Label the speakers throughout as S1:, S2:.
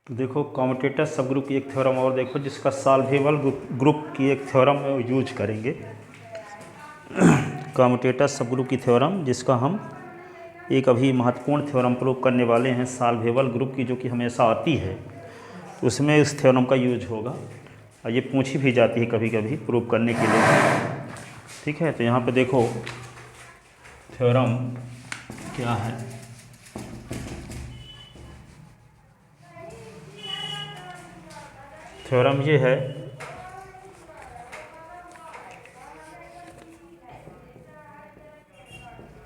S1: देखो commutator sub group की एक थ्योरम और देखो जिसका सॉल्वेबल ग्रुप की एक थ्योरम यूज करेंगे। कॉम्यूटेटर सब ग्रुप की थ्योरम जिसका हम एक अभी महत्वपूर्ण थ्योरम प्रूव करने वाले हैं सॉल्वेबल ग्रुप की, जो कि हमेशा आती है, तो उसमें इस थ्योरम का यूज होगा और ये पूछी भी जाती है कभी कभी प्रूव करने के लिए। ठीक है, तो यहाँ पे देखो थ्योरम क्या है। थ्योरम ये है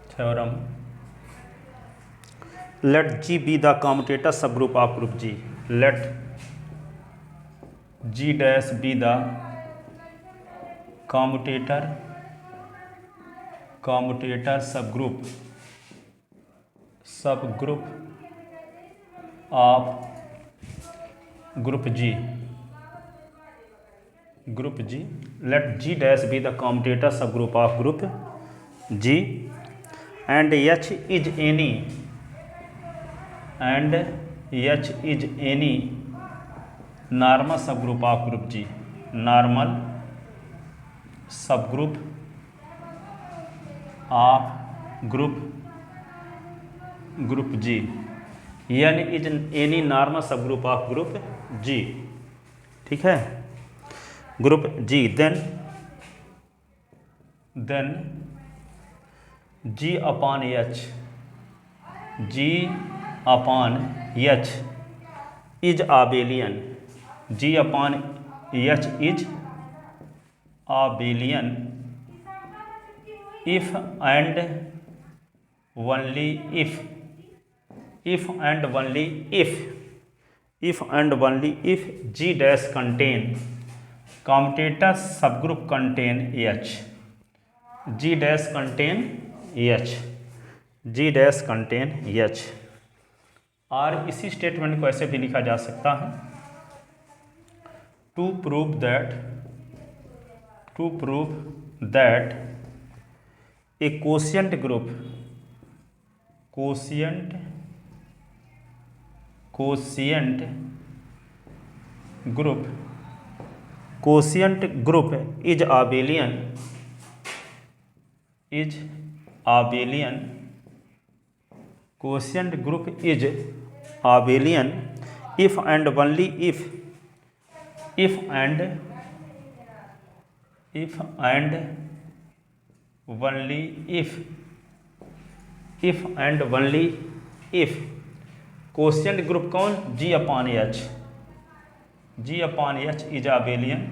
S1: theorem let G be the commutator sub group of group G. Let G dash be the commutator sub group of group G. Let G dash be the commutator sub group of group G and H is any normal subgroup of group G, normal subgroup of group G, N is any normal subgroup of group G। ठीक है, group G, then G upon H is abelian। G upon H is abelian if and only if G dash contain commutator subgroup contain H। G dash contain H और इसी statement को ऐसे भी लिखा जा सकता है, to prove that a quotient group is abelian quotient group is abelian if and only if quotient group कौन, G upon H is abelian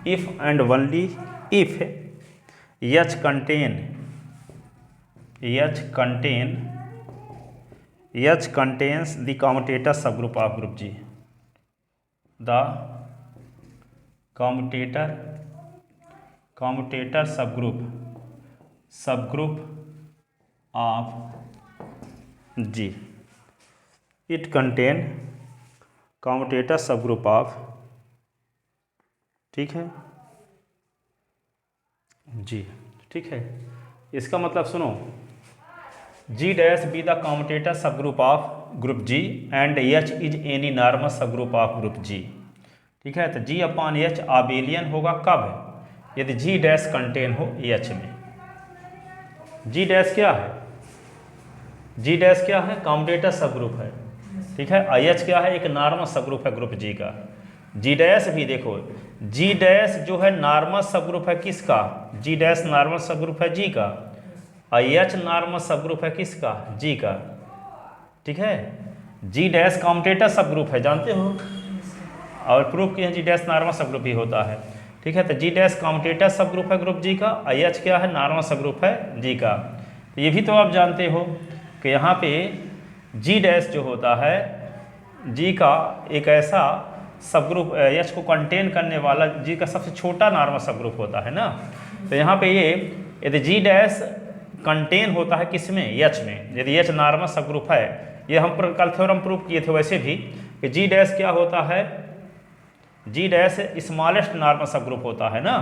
S1: if and only if H contains the commutator subgroup of group G। The commutator subgroup of G, it contain commutator subgroup of, ठीक है जी। ठीक है, इसका मतलब सुनो, G dash be the commutator sub group of group G and H is any normal sub group of group G। ठीक है, तो G अपॉन H आबेलियन होगा कब, यदि G डैश कंटेन हो H में। G डैश क्या है, कॉम्यूटेटर सब ग्रुप है। ठीक है, H क्या है, एक नॉर्मल सब ग्रुप है ग्रुप G का। G डैश भी देखो, G डैश जो है नॉर्मल सब ग्रुप है किसका, G dash normal sub group है G का, H नॉर्मल सब ग्रुप है किसका, G का। ठीक है, G dash commutator sub group है, जानते हो, और प्रूफ किए G dash normal sub group ही होता है। ठीक है, तो G dash commutator sub group है ग्रुप G का, H क्या है, नॉर्मल सब ग्रुप है G का। तो ये भी तो आप जानते हो कि यहाँ पे G डैश जो होता है G का एक ऐसा सब ग्रुप H को कंटेन करने वाला G का सबसे छोटा नॉर्मल सब ग्रुप होता है ना। तो यहाँ पे ये यदि G डैश कंटेन होता है किसमें, H में, यदि H नॉर्मल सब ग्रुप है, ये हम कल थ्योरम प्रूव किए थे वैसे भी कि G डैश क्या होता है, G dash smallest normal sub group होता है ना।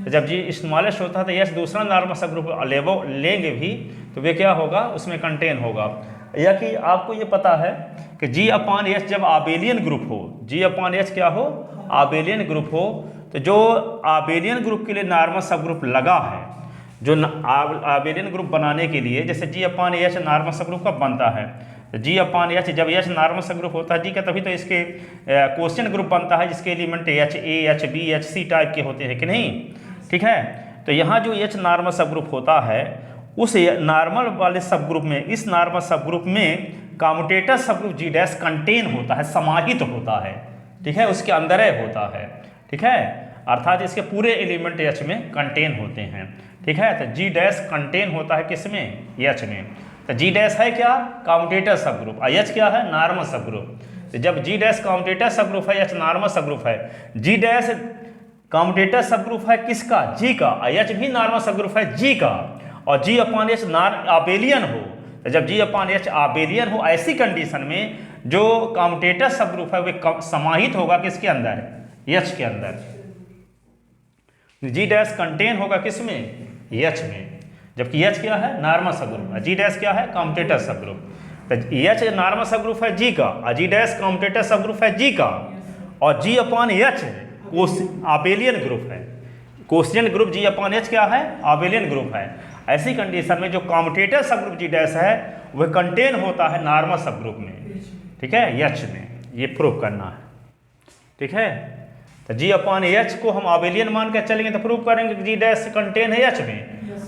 S1: तो जब G स्मॉलेस्ट होता है तो H दूसरा नॉर्मल सब ग्रुप लेंगे भी तो वे क्या होगा, उसमें कंटेन होगा। या कि आपको ये पता है कि G/H जब आबेलियन ग्रुप हो, G/H क्या हो, आबेलियन ग्रुप हो, तो जो आबेलियन ग्रुप के लिए नॉर्मल सब ग्रुप लगा है, जो आबेलियन ग्रुप बनाने के लिए, जैसे G/H नॉर्मल सब ग्रुप कब बनता है, तो G/H जब H नॉर्मल सब ग्रुप होता है, जी का, तभी तो इसके क्वेश्चन ग्रुप बनता है जिसके element HA, HB, HC type के होते हैं कि नहीं, ठीक है। तो यहाँ जो H नॉर्मल सब ग्रुप होता है, उस नॉर्मल वाले सब ग्रुप में, इस नॉर्मल सब ग्रुप में कम्यूटेटर सब ग्रुप G' कंटेन होता है, समाहित होता है, ठीक है, उसके अंदर होता है, ठीक है, अर्थात इसके पूरे एलिमेंट H में कंटेन होते हैं, ठीक है। तो G' कंटेन होता है किसमें, H में। तो G' है क्या, कम्यूटेटर सब ग्रुप, H क्या है, नॉर्मल सब ग्रुप। तो जब G' कम्यूटेटर सब ग्रुप है, H नॉर्मल सब ग्रुप है, G' कम्यूटेटर सब ग्रुप है किसका, G का, H भी नॉर्मल सब ग्रुप है G का, और G/H आबेलियन हो, तो जब G/H आबेलियन हो, ऐसी कंडीशन में जो कम्यूटेटर सब ग्रुप है वे समाहित होगा किसके अंदर, H के अंदर। G' कंटेन होगा किसमें, H में, जबकि H क्या है, नॉर्मल सब ग्रुप है, G' क्या है, कम्यूटेटर सब ग्रुप। तो H नॉर्मल सब ग्रुप है G का, और G' कम्यूटेटर सब ग्रुप है G का, और G/H आबेलियन ग्रुप है, क्वेश्चन ग्रुप G/H क्या है, आबेलियन ग्रुप है। ऐसी कंडीशन में जो कम्यूटेटर सब ग्रुप G' है वह कंटेन होता है नॉर्मल सब ग्रुप में, ठीक है, H में, ये प्रूव करना है, ठीक है। तो G/H को हम आबेलियन मान के चलेंगे तो प्रूव करेंगे G' कंटेन है H में,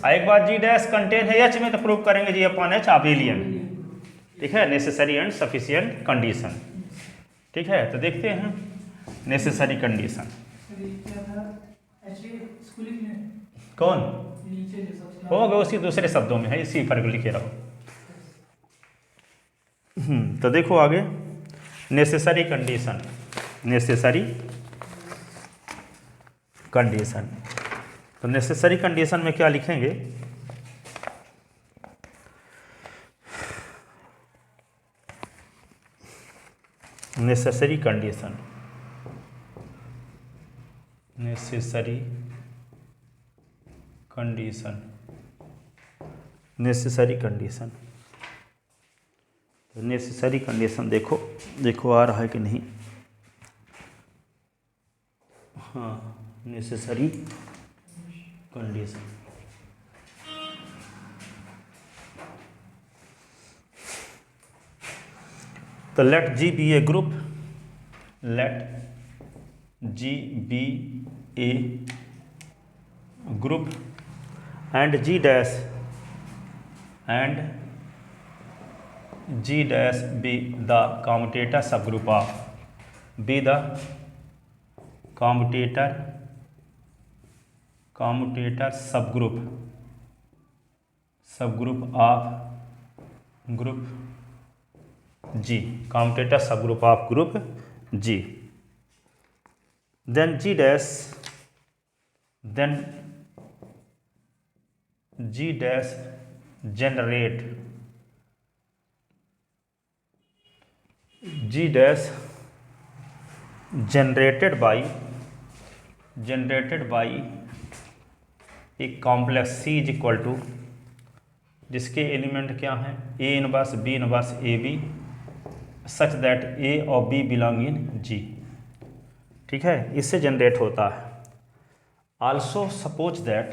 S1: एक बार G' कंटेन है H में तो प्रूव करेंगे G/H आबेलियन, ठीक है, नेसेसरी एंड सफिशिएंट कंडीशन, ठीक है। तो देखते हैं नेसेसरी कंडीशन कौन होगा, उसकी दूसरे शब्दों में है, इसी फर्क लिखे रहो। तो देखो आगे नेसेसरी कंडीशन, नेसेसरी कंडीशन, तो नेसेसरी कंडीशन में क्या लिखेंगे, necessary condition, necessary condition, necessary condition, necessary condition देखो, देखो आ रहा है कि नहीं, हाँ, नेसेसरी कंडीशन, तो let G be a group, let G be a group and G' be the commutator subgroup of, be the commutator subgroup of group G, commutator subgroup of group G, then G' generate generated by एक complex C is equal to, जिसके element क्या हैं, A inverse, B inverse, AB, such that A और B belong in G, ठीक है, इससे generate होता है। Also suppose that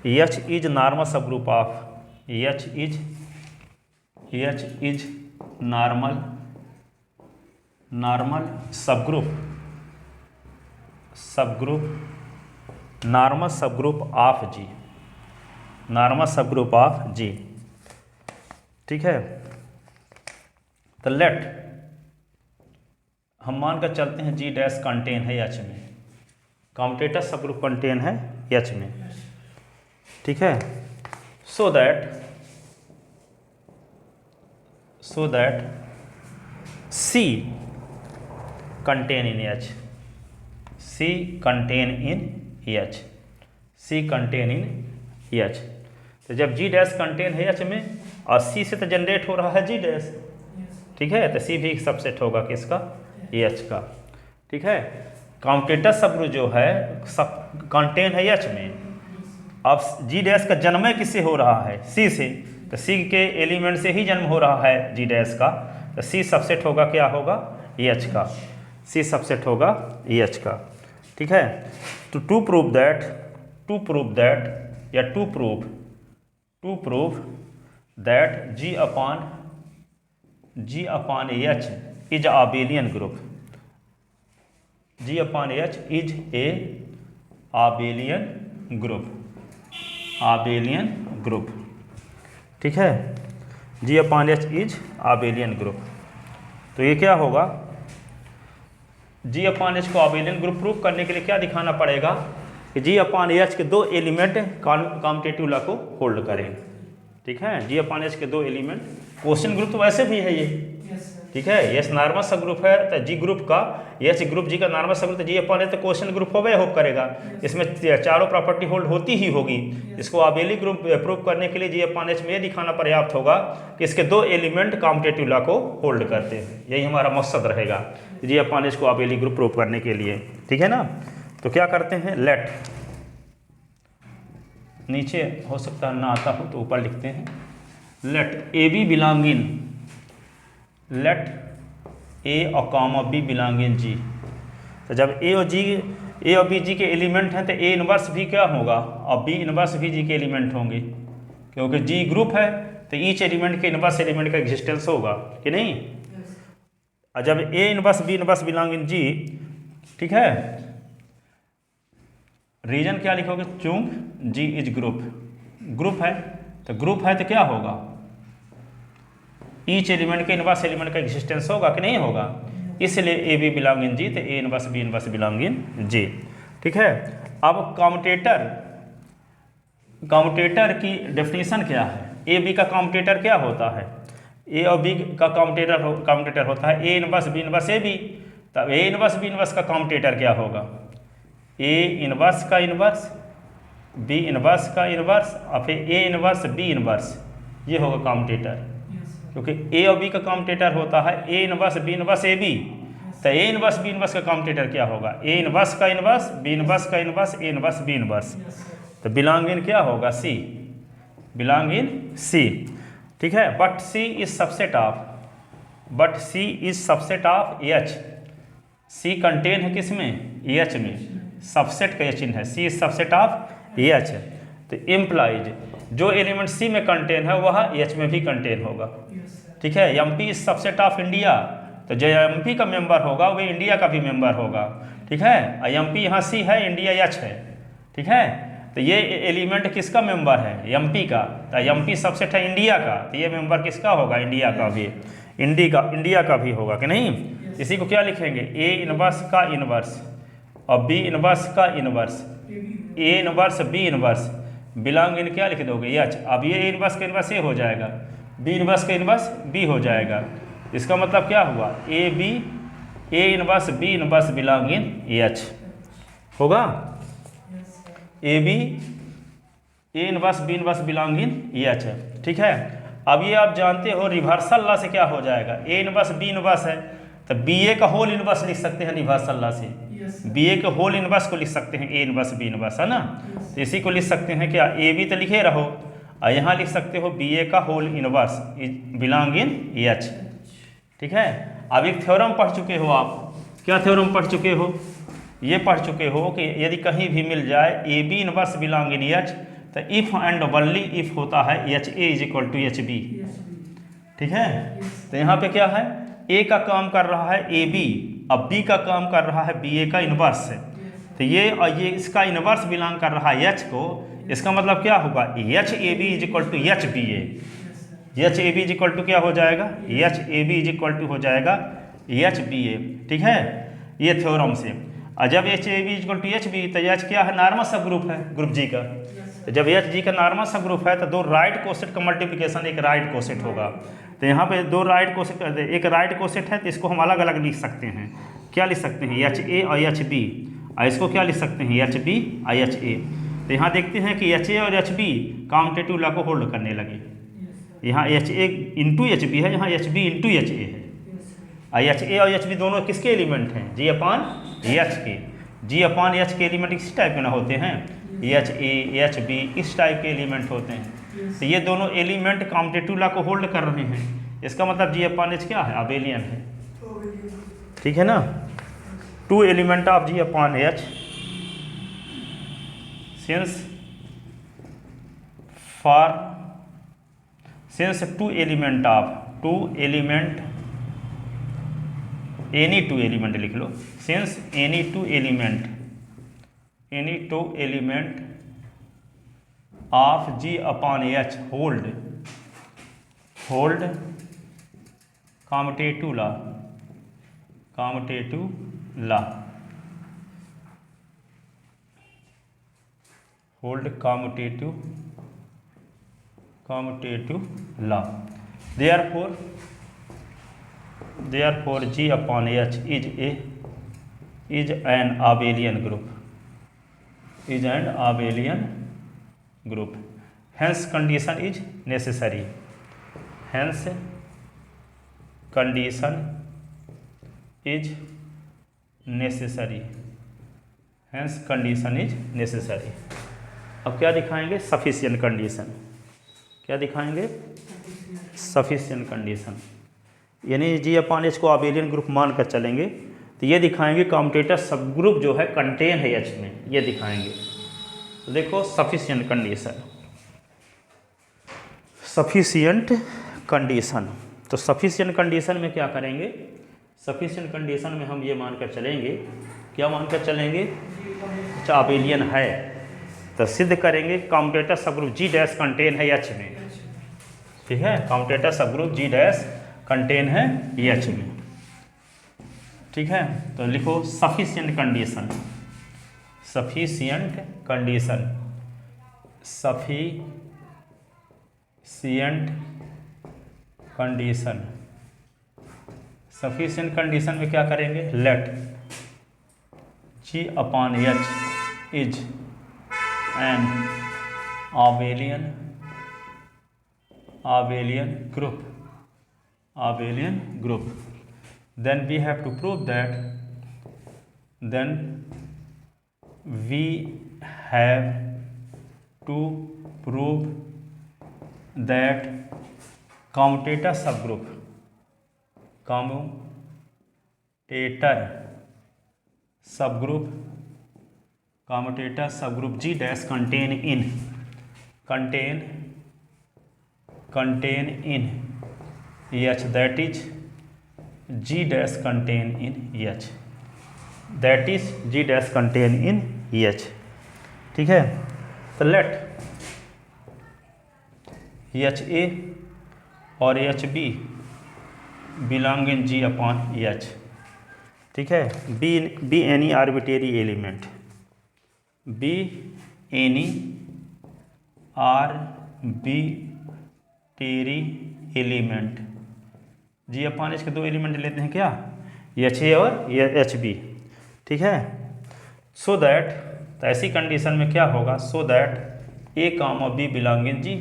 S1: H is normal subgroup of, H is normal subgroup normal subgroup of G, normal subgroup of G, ठीक है। तो late हम मान कर चलते हैं G' कंटेन है H में, कम्यूटेटर सबग्रुप कंटेन है H में, ठीक है। So that C contain in H, C contain in H, तो जब G' कंटेन है H में और C से तो जनरेट हो रहा है G', ठीक है, तो C भी सबसेट होगा किसका, H का। ठीक है। कॉम्यूटेटर सब ग्रुप जो है सब कंटेन है एच में। अब जी डैश का जन्म किससे हो रहा है? सी से, तो सी के एलिमेंट से ही जन्म हो रहा है जी डैश का, तो सी सबसेट होगा क्या होगा? एच का, सी सबसेट होगा एच का, ठीक है। तो टू प्रूव दैट या to prove that G upon H is abelian group, G upon H is a abelian group, ठीक है। G upon H is abelian group, तो ये क्या होगा? जी अपॉन एच को आबेलियन ग्रुप प्रूव करने के लिए क्या दिखाना पड़ेगा कि जी अपॉन एच के दो एलिमेंट कॉम्यूटेटिव लॉ को होल्ड करें, ठीक है। जी अपॉन एच के दो एलिमेंट, क्वेश्चन ग्रुप तो वैसे भी है ये, ठीक है। एस नॉर्मल सब ग्रुप है तो जी ग्रुप का, एच ग्रुप जी का नॉर्मल सब ग्रुप, तो जी अपॉन एच तो क्वेश्चन ग्रुप होगा होप करेगा, इसमें चारों प्रॉपर्टी होल्ड होती ही होगी। इसको आबेली ग्रुप प्रूव करने के लिए जी अपॉन एच में ये दिखाना पर्याप्त होगा कि इसके दो एलिमेंट कॉम्यूटेटिव लॉ को होल्ड करते हैं, यही हमारा मकसद रहेगा जी अपॉन एच को आबेली ग्रुप प्रूव करने के लिए, ठीक है ना। तो क्या करते हैं, लेट, नीचे हो सकता है ना आता हो तो ऊपर लिखते हैं, let a b belong in, let a और comma b belong in G. तो जब ए और बी जी के एलिमेंट हैं तो ए इनवर्स भी क्या होगा और बी इनवर्स भी जी के एलिमेंट होंगे, क्योंकि जी ग्रुप है तो ईच एलिमेंट के इनवर्स एलिमेंट का एग्जिस्टेंस होगा कि नहीं। और जब a inverse B inverse belong in G, ठीक है, रीजन क्या लिखोगे? चूंक जी इज ग्रुप है तो क्या होगा? ईच एलिमेंट के इनवर्स एलिमेंट का एग्जिस्टेंस होगा कि नहीं होगा, इसलिए ए बी बिलोंग इन जी, तो ए inverse B inverse belong in G, ठीक है। अब कॉम्यूटेटर की डेफिनेशन क्या है? ए बी का कॉम्यूटेटर क्या होता है? ए और बी का कॉम्यूटेटर होता है A inverse B inverse A B, तब ए इनवर्स बी इनवर्स का कॉम्यूटेटर क्या होगा? ए इनवर्स का इनवर्स, बी इनवर्स का इनवर्स और फिर ए इनवर्स बी इनवर्स, ये होगा कॉम्यूटेटर, क्योंकि ए और बी का कॉम्यूटेटर होता है A inverse B inverse A B, तो ए इनवर्स बी इनवर्स का कॉम्यूटेटर क्या होगा? ए इनवर्स का इनवर्स, बी इनवर्स का इनवर्स, ए इनवर्स बी इनवर्स, तो बिलोंग इन क्या होगा? सी, बिलोंग इन सी, ठीक है। But C is subset of H, C contain है किस में? एच में, सबसेट का चिन्ह है, C is subset of H, तो इम्प्लाइज जो एलिमेंट सी में कंटेन है वह एच में भी कंटेन होगा, ठीक है। MP is subset of India, तो जो एमपी का मेंबर होगा वो इंडिया का भी मेंबर होगा, ठीक है। एमपी यहाँ सी है, इंडिया एच है, ठीक है। तो ये एलिमेंट किसका मेंबर है? एमपी का, तो एमपी सबसेट है इंडिया का, तो ये मेंबर किसका होगा? इंडिया का भी, इंडिया का भी होगा कि नहीं। इसी को क्या लिखेंगे? ए इनवर्स का इनवर्स और बी इनवर्स का inverse, A inverse B inverse, belong in क्या लिख दोगे? एच। अब ये ए इनवर्स का इनवर्स ए हो जाएगा, बी इनवर्स का इनवर्स बी हो जाएगा, इसका मतलब क्या हुआ? A inverse B inverse belong in H होगा, ए inverse B inverse belong in H है, ठीक है। अब ये आप जानते हो रिवर्सल लॉ से क्या हो जाएगा? ए इनवर्स बी इनवर्स है तो बी ए का होल इनवर्स लिख सकते हैं रिवर्सल लॉ से, बी ए के होल इनवर्स को लिख सकते हैं ए इनवर्स बी इनवर्स, है ना। तो इसी को लिख सकते हैं क्या? ए बी तो लिखे रहो और यहाँ लिख सकते हो बी ए का whole inverse belong in H, ठीक है। अब एक थ्योरम पढ़ चुके हो आप, क्या थ्योरम पढ़ चुके हो? ये पढ़ चुके हो कि यदि कहीं भी मिल जाए A B inverse belong in H, तो इफ़ एंड ओनली इफ होता है H A is equal to H B, ठीक है। तो यहाँ पे क्या है? ए का काम कर रहा है ए बी, अब बी का काम कर रहा है बी ए का इनवर्स है, तो ये और ये इसका इनवर्स बिलोंग कर रहा है एच को, इसका मतलब क्या होगा? H A B is equal to H B A, H A B is equal to क्या हो जाएगा? H A B is equal to हो जाएगा एच बी ए, ठीक है, ये थ्योरम से। और जब H A B is equal to H B, तो एच क्या है? नॉर्मल सब ग्रुप है, ग्रुप जी का। तो जब एच जी का नॉर्मल सब ग्रुप है तो दो राइट कोसेट का मल्टीप्लिकेशन एक राइट कोसेट होगा, तो यहाँ पे दो राइट कोसेट, एक राइट कोसेट है तो इसको हम अलग अलग लिख सकते हैं, क्या लिख सकते हैं? एच ए और एच बी, और इसको क्या लिख सकते हैं? एच बी और एच ए। तो यहाँ देखते हैं कि एच ए और एच बी कॉम्यूटेटिव लॉ को होल्ड करने लगे, यहाँ एच ए इंटू एच बी है, यहाँ H B into H A है, और एच ए और एच बी दोनों किसके एलिमेंट हैं? जी अपॉन एच के, जी अपान एच के एलिमेंट इसी टाइप के ना होते हैं, एच ए एच बी इस टाइप के एलिमेंट होते हैं। तो ये दोनों एलिमेंट कॉम्यूटेटिव लॉ को होल्ड कर रहे हैं, इसका मतलब जी अपान एच क्या है, अबेलियन है, ठीक है ना। Two element of G upon H since two element any two element लिख लो, since any two element of G upon H hold commutative law hold commutative law, therefore G upon H is an abelian group, hence condition is necessary, अब क्या दिखाएंगे, sufficient condition, क्या दिखाएंगे, sufficient condition, यानी जी upon H को abelian group मान कर चलेंगे तो ये दिखाएंगे कॉम्यूटेटर सब ग्रुप जो है कंटेन है एच में, ये दिखाएंगे। तो देखो सफिशिएंट कंडीशन, तो सफिशिएंट कंडीशन में क्या करेंगे, सफिशिएंट कंडीशन में हम ये मानकर चलेंगे, क्या मानकर चलेंगे, अच्छा अबेलियन है तो सिद्ध करेंगे कॉम्यूटेटर सबग्रुप जी डैश कंटेन है एच में, ठीक है, कॉम्यूटेटर सबग्रुप जी डैश कंटेन है एच में, ठीक है। तो लिखो सफिशिएंट कंडीशन में क्या करेंगे, let G upon H is an abelian group, then we have to prove that commutator subgroup G dash contain in H, that is G dash contain in H, ठीक है। तो लेट एच ए और H B belong in G upon H, ठीक है, be any arbitrary element, be any arbitrary element, G upon H के दो element लेते हैं क्या, एच ए और एच बी, ठीक है। सो दैट, तो ऐसी कंडीशन में क्या होगा, so that a comma b belong in G,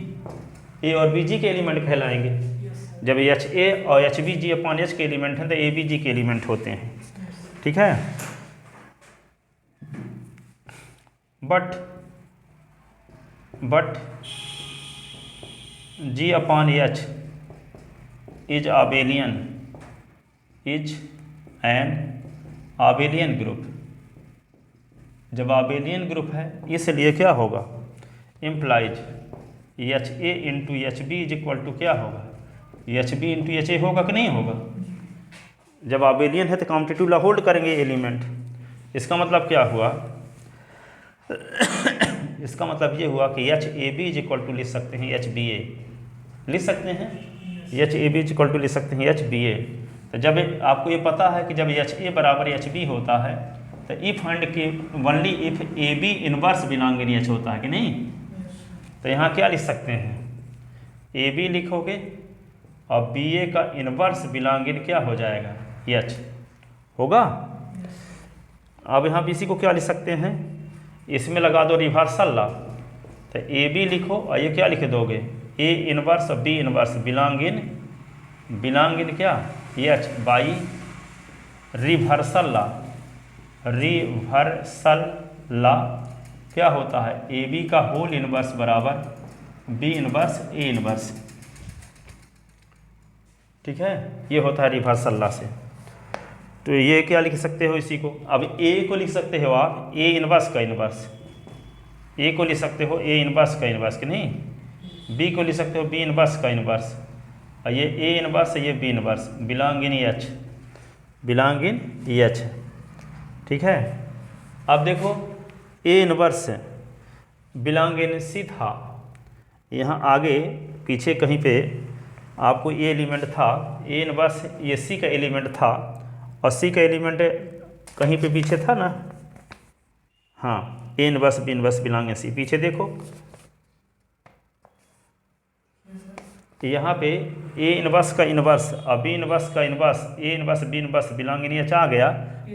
S1: a और बी जी के एलिमेंट कहलाएंगे, जब एच ए और एच बी जी अपॉन एच के एलिमेंट हैं तो ए बी जी के एलिमेंट होते हैं, ठीक है। But G upon H is an abelian group, जब आबेलियन ग्रुप है इसलिए क्या होगा, implies H A into H b is equal to क्या होगा, H B into H a होगा कि नहीं होगा, जब आबेलियन है तो कॉम्यूटेटिव लॉ होल्ड करेंगे एलिमेंट, इसका मतलब क्या हुआ इसका मतलब ये हुआ कि H A B is equal to लिख सकते हैं एच बी ए, लिख सकते हैं H A B is equal to लिख सकते हैं एच बी ए। तो जब आपको ये पता है कि जब एच ए बराबर एच बी होता है तो इफ एंड के only if A B inverse belong in H होता है कि नहीं, तो यहाँ क्या लिख सकते हैं, ए बी लिखोगे और बी ए का इनवर्स बिलोंग इन क्या हो जाएगा, एच होगा। अब यहाँ बी सी को क्या लिख सकते हैं, इसमें लगा दो रिवर्सल लॉ, तो ए बी लिखो और ये क्या लिख दोगे, ए इनवर्स और बी इनवर्स बिलोंग इन क्या H by reversal law, reversal law क्या होता है, ए बी का होल इनवर्स बराबर बी इनवर्स ए इनवर्स। ठीक है, ये होता है रिवर्सल लॉ से। तो ये क्या लिख सकते हो इसी को, अब ए को लिख सकते हो आप ए इनवर्स का इनवर्स, ए को लिख सकते हो ए इनवर्स का इनवर्स कि नहीं, बी को लिख सकते हो बी इनवर्स का इनवर्स, और ये ए इनवर्स ये B inverse, belong in H, belong in H. ठीक है, अब देखो ए इनवर्स बिलोंग इन सी था, यहाँ आगे पीछे कहीं पे आपको ए एलिमेंट था, ए इनवर्स ये सी का एलिमेंट था, और सी का एलिमेंट कहीं पे पीछे था ना, हाँ, a inverse B inverse belong in C, पीछे देखो यहाँ पे ए इनवर्स का इनवर्स और बी इनवर्स का inverse, A inverse B inverse belong in H आ गया,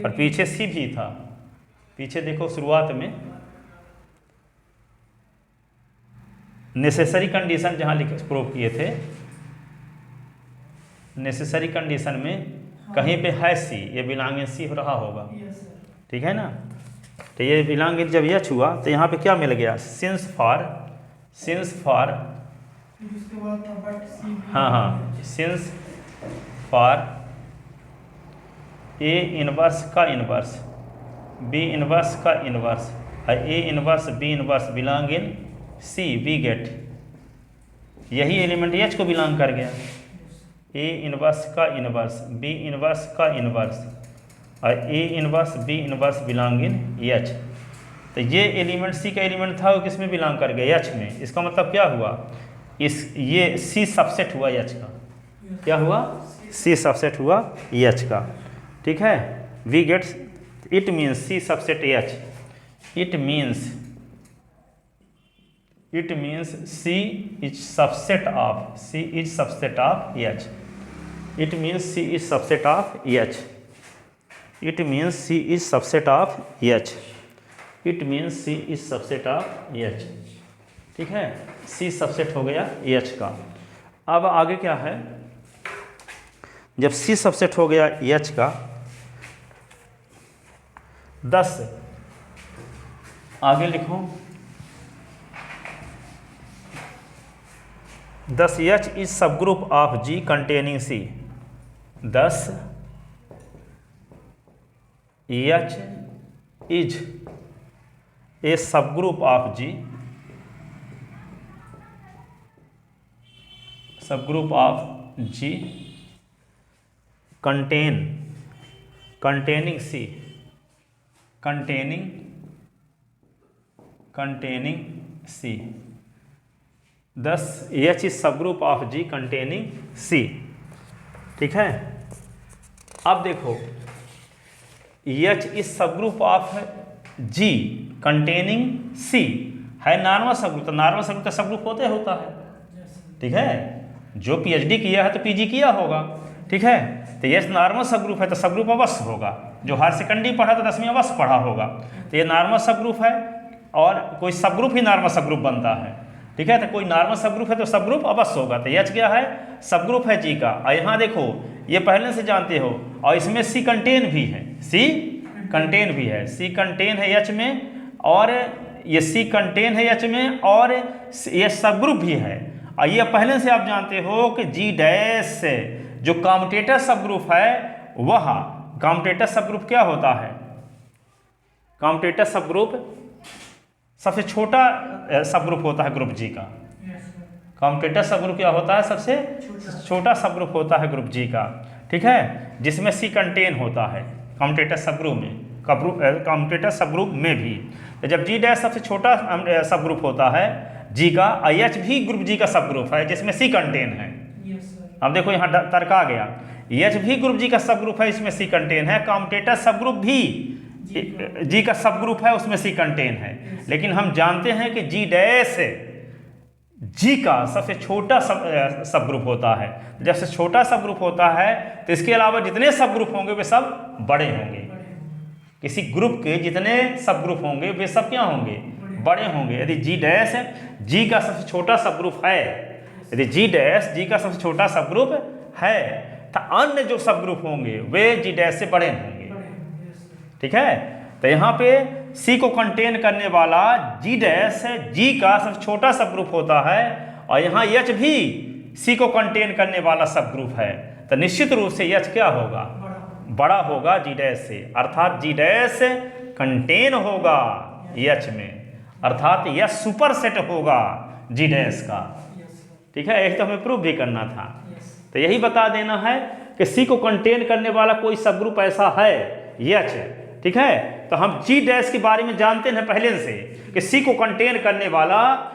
S1: और पीछे सी भी था, पीछे देखो शुरुआत में नेसेसरी कंडीशन जहाँ लिख प्रूव किए थे, नेसेसरी कंडीशन में कहीं पे है सी, ये बिलोंग इन सी हो रहा होगा। ठीक है ना, तो ये बिलोंग इन जब एच हुआ तो यहाँ पे क्या मिल गया, सिंस फॉर हाँ सिंस फॉर ए इनवर्स का इनवर्स बी इनवर्स का इनवर्स और A inverse B inverse belong in C, we get यही एलिमेंट एच को बिलोंग कर गया, ए इनवर्स का इनवर्स बी इनवर्स का इनवर्स और A inverse B inverse belong in H. तो ये एलिमेंट सी का एलिमेंट था वो किस में बिलोंग कर गया, एच में। इसका मतलब क्या हुआ, इस ये सी सबसेट हुआ एच का, क्या हुआ, सी सबसेट हुआ एच का। ठीक है, we get it means C subset H, it means C is subset of H. It means C is subset of H. It means C is subset of H. It means C is subset of H. ठीक है, C subset हो गया H का। अब आगे क्या है, जब C सबसेट हो गया H का 10, आगे लिखो 10 H is subgroup of G containing C. 10 H is a subgroup of G, subgroup of G containing C, containing C. Thus H is subgroup of G containing C. ठीक है, अब देखो H is subgroup of G containing C है normal subgroup, तो normal subgroup का subgroup होता है। ठीक है, जो पीएचडी किया है तो पीजी किया होगा। ठीक है, तो ये नॉर्मल सबग्रुप है तो सबग्रुप अवश्य होगा, जो हायर सेकेंडरी पढ़ा तो 10वीं अवश्य पढ़ा होगा। तो ये नॉर्मल सबग्रुप है और कोई सबग्रुप ही नॉर्मल सबग्रुप बनता है। ठीक है, तो कोई नॉर्मल सबग्रुप है तो सबग्रुप अवश्य होगा। तो एच क्या है, सबग्रुप है जी का। और यहाँ देखो ये पहले से जानते हो, और इसमें सी कंटेन भी है, सी कंटेन भी है, सी कंटेन है एच में, और ये सी कंटेन है एच में, और ये सबग्रुप भी है। और ये पहले से आप जानते हो कि जी डैश जो कॉम्यूटेटर सबग्रुप है, वह कॉम्यूटेटर सबग्रुप क्या होता है, कॉम्यूटेटर सबग्रुप सबसे छोटा सबग्रुप होता है ग्रुप जी का। कॉम्यूटेटर सबग्रुप क्या होता है, सबसे छोटा सबग्रुप होता है ग्रुप जी का। ठीक है, जिसमें सी कंटेन होता है कॉम्यूटेटर सबग्रुप में, कॉम्यूटेटर सबग्रुप में भी। तो जब जी डैश सबसे छोटा सबग्रुप होता है जी का, एच भी ग्रुप जी का सबग्रुप है जिसमें सी कंटेन है। अब देखो यहाँ तर्क आ गया, एच भी ग्रुप जी का सबग्रुप है, इसमें सी कंटेन है। कॉम्यूटेटर सबग्रुप भी जी का सबग्रुप है, उसमें सी कंटेन है। लेकिन हम जानते हैं कि जी डैश जी का सबसे छोटा सबग्रुप होता है। जब से छोटा सबग्रुप होता है तो इसके अलावा जितने सबग्रुप होंगे वे सब बड़े होंगे। किसी ग्रुप के जितने सबग्रुप होंगे वे सब क्या होंगे, बड़े होंगे। यदि जी डैश जी का सबसे छोटा सबग्रुप है, यदि जी डैश जी का सबसे छोटा सबग्रुप है, तो अन्य जो सबग्रुप होंगे वे जी डैश से बड़े होंगे। ठीक है, तो यहाँ पे सी को कंटेन करने वाला जी डैश जी का सबसे छोटा सब ग्रुप होता है, और यहाँ एच भी सी को कंटेन करने वाला सब ग्रुप है। तो निश्चित रूप से एच क्या होगा, बड़ा होगा जी डैश से, अर्थात जी डैश कंटेन होगा एच में, अर्थात यह सुपर सेट होगा जी डैश का। ठीक है, एक तो हमें प्रूफ भी करना था। तो यही बता देना है कि सी को कंटेन करने वाला कोई सब ग्रुप ऐसा है एच। ठीक है, तो हम जी डैश के बारे में जानते हैं पहले से कि सी को कंटेन करने वाला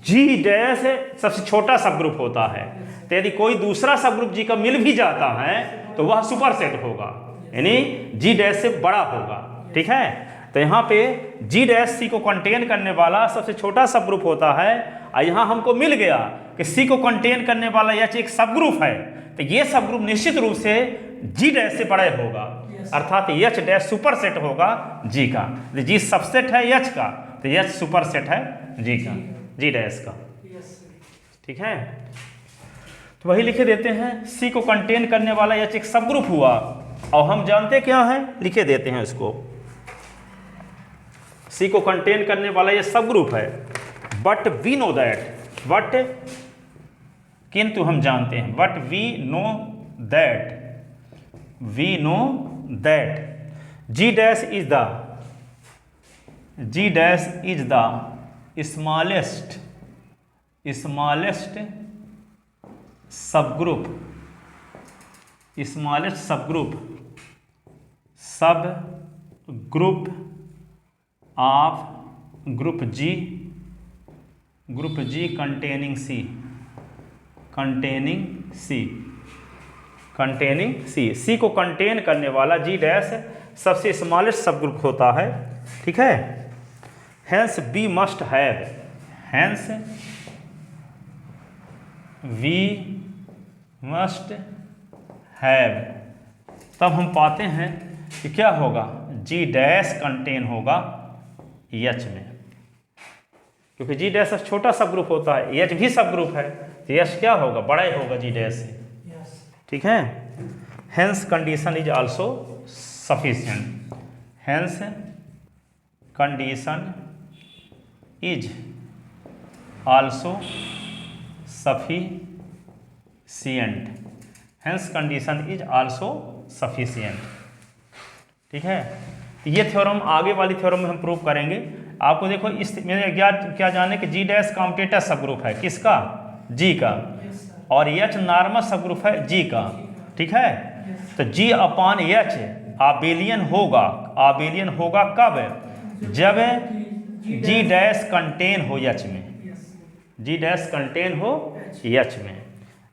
S1: जी डैश सबसे छोटा सब ग्रुप होता है। तो यदि कोई दूसरा सब ग्रुप जी का मिल भी जाता है तो वह सुपर सेट होगा, यानी जी डैश से बड़ा होगा। ठीक है, तो यहाँ पे जी डैश सी को कंटेन करने वाला सबसे छोटा सब ग्रुप होता है, और यहाँ हमको मिल गया कि सी को कंटेन करने वाला एच एक सब ग्रुप है। तो ये सब ग्रुप निश्चित रूप से जी डैश से बड़ा होगा, अर्थात एच डैश सुपर सेट होगा जी का। जी सबसेट है एच का, तो एच सुपर सेट है जी का, जी डैश का। ठीक है, तो वही लिखे देते हैं, सी को कंटेन करने वाला एच एक सब ग्रुप हुआ, और हम जानते क्या है, लिखे देते हैं इसको, सी को कंटेन करने वाला ये सब ग्रुप है। But we know that, but किंतु हम जानते हैं, but we know that, we know that G dash is the, G dash is the smallest, smallest subgroup, smallest subgroup, सब group of group G containing C, containing C, containing C, C को contain करने वाला G dash सबसे smallest subgroup होता है। ठीक है, hence we must have, hence we must have, तब हम पाते हैं कि क्या होगा, जी डैश कंटेन होगा एच में, क्योंकि जी डैश छोटा सब ग्रुप होता है, एच भी सब ग्रुप है, तो एच क्या होगा, बड़ा ही होगा जी डैश से। ठीक है, hence condition is also sufficient, hence condition is also sufficient, hence condition is also sufficient. ठीक है, ये थ्योरम आगे वाली थ्योरम में हम प्रूव करेंगे। आपको देखो इस में क्या जाने कि जी डैश कॉम्यूटेटर सब ग्रुप है किसका, जी का, और एच नॉर्मल सब ग्रुप है जी का। ठीक है, तो जी अपॉन एच आबेलियन होगा, आबेलियन होगा कब, जब जी डैश कंटेन हो एच में, जी डैश कंटेन हो एच में,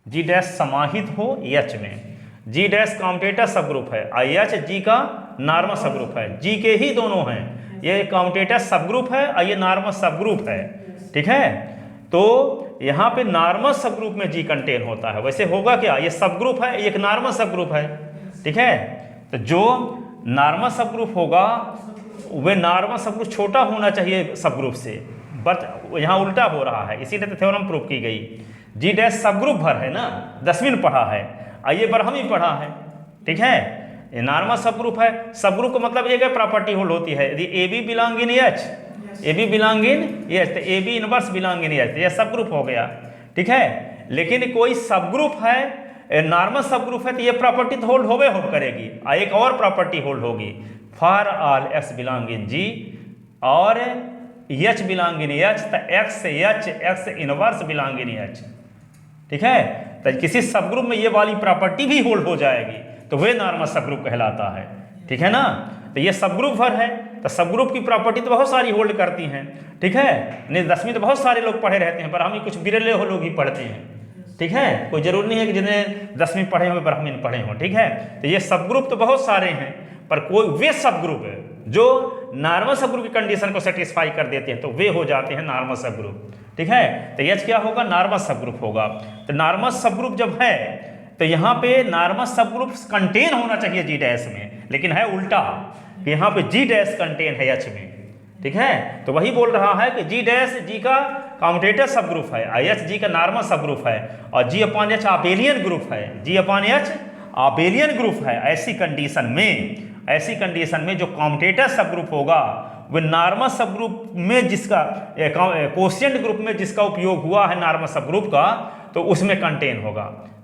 S1: जी डैश समाहित हो एच में। जी डैश कॉम्यूटेटर सब ग्रुप है, एच जी का नॉर्मल सब ग्रुप है, जी के ही दोनों हैं, ये कॉम्यूटेटर सब ग्रुप है और ये नॉर्मल सब ग्रुप है। ठीक है, तो यहाँ पे नॉर्मल सब ग्रुप में जी कंटेन होता है, वैसे होगा क्या, ये सब ग्रुप है, एक नॉर्मल सब ग्रुप है। ठीक है, तो जो नॉर्मल सब ग्रुप होगा वे नॉर्मल सब ग्रुप छोटा होना चाहिए सब ग्रुप से, बट यहाँ उल्टा हो रहा है, इसीलिए तो थ्योरम प्रूव की गई। जी डैश सब ग्रुप भर है ना, 10वीं में पढ़ा है, आइए बरहवीं पढ़ा है। ठीक है, ये नॉर्मल सब ग्रुप है, सब ग्रुप का मतलब एक प्रॉपर्टी होल्ड होती है, यदि a b belong in H, A b belong in H, तो a B inverse belong in H, यह सब ग्रुप हो गया। ठीक है, लेकिन कोई सब ग्रुप है, नॉर्मल सब ग्रुप है, तो ये प्रॉपर्टी तो होल्ड होवे हो करेगी, और एक और प्रॉपर्टी होल्ड होगी, for all x belong in G और एच बिलोंग इन एच, तो x h x inverse belong in H. ठीक है, तो किसी सब ग्रुप में ये वाली प्रॉपर्टी भी होल्ड हो जाएगी तो वे नॉर्मल सब ग्रुप कहलाता है। ठीक है ना, तो ये सब ग्रुप भर है, तो सब ग्रुप की प्रॉपर्टी तो बहुत सारी होल्ड करती हैं। ठीक है, नहीं 10वीं तो बहुत सारे लोग पढ़े रहते हैं, पर हम ही कुछ बिरले हो लोग ही पढ़ते हैं। ठीक है, कोई जरूरी नहीं है कि जिन्हें 10वीं पढ़े हों ब्राह्मण में पढ़े हों। ठीक है, तो ये सब ग्रुप तो बहुत सारे हैं, पर कोई वे सब ग्रुप है जो नॉर्मल सब ग्रुप की कंडीशन को सेटिस्फाई कर देते हैं, तो वे हो जाते हैं नॉर्मल सब ग्रुप। ठीक है, तो एच क्या होगा, नॉर्मल सब ग्रुप होगा। तो नॉर्मल सब ग्रुप जब है तो यहाँ पे नॉर्मल सब ग्रुप कंटेन होना चाहिए जी डैश में, लेकिन है उल्टा, यहाँ पे जी डैश कंटेन है एच में। ठीक है, तो वही बोल रहा है कि जी डैश जी का कॉम्यूटेटर सब ग्रुप है, एच जी का नॉर्मल सब ग्रुप है, और जी अपॉन एच आबेलियन ग्रुप है, जी अपॉन एच आबेलियन ग्रुप है। ऐसी कंडीशन में ऐसी कंडीशन में जो कॉम्यूटेटर सब ग्रुप होगा वो नॉर्मल सब ग्रुप में जिसका कोशिएंट ग्रुप में जिसका उपयोग हुआ है नॉर्मल सब ग्रुप का, तो उसमें कंटेन होगा।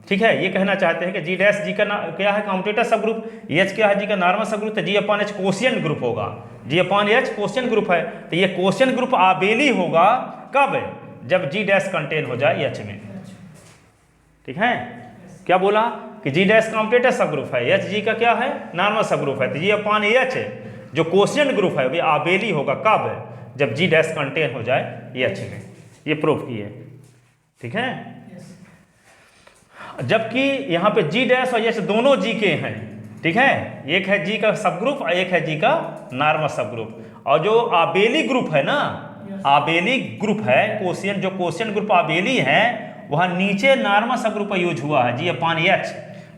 S1: ठीक है, ये कहना चाहते हैं कि जी डैश जी का क्या है कॉम्यूटेटर सब ग्रुप, एच क्या है जी का नॉर्मल सब ग्रुप, तो जी अपॉन एच कोशिएंट ग्रुप होगा, जी अपॉन एच कोशिएंट ग्रुप है, तो ये कोशिएंट ग्रुप आबेली होगा कब, जब जी डैश कंटेन हो जाए एच में। ठीक है, क्या बोला कि जी डैश कॉम्यूटेटर सब ग्रुप है, एच जी का क्या है नॉर्मल सब ग्रुप है, तो जी अपॉन एच जो कोशिएंट ग्रुप है वो आबेली होगा कब, जब जी डैश कंटेन हो जाए एच में। ये प्रूफ किए। ठीक है, जबकि यहाँ पे जी डैश और एच दोनों जी के हैं। ठीक है, एक है जी का सब ग्रुप और एक है जी का नॉर्मल सब ग्रुप। और जो आबेली ग्रुप है ना, आबेली ग्रुप है कोशिएंट, जो कोशिएंट ग्रुप आबेली है वहाँ नीचे नॉर्मल सब ग्रुप का यूज हुआ है जी अपॉन एच।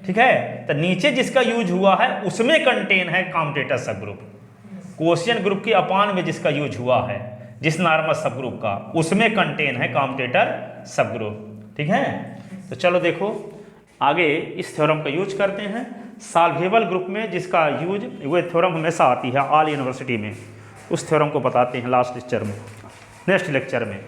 S1: ठीक है, तो नीचे जिसका यूज हुआ है उसमें कंटेन है commutator sub group, quotient group के अपान में जिसका यूज हुआ है जिस नॉर्मल सब ग्रुप का, उसमें कंटेन है कॉम्यूटेटर सब ग्रुप। ठीक है, तो चलो देखो आगे इस थ्योरम का यूज करते हैं सॉल्वेबल ग्रुप में, जिसका यूज वो थ्योरम हमेशा आती है ऑल यूनिवर्सिटी में, उस थ्योरम को बताते हैं लास्ट लेक्चर में, नेक्स्ट लेक्चर में।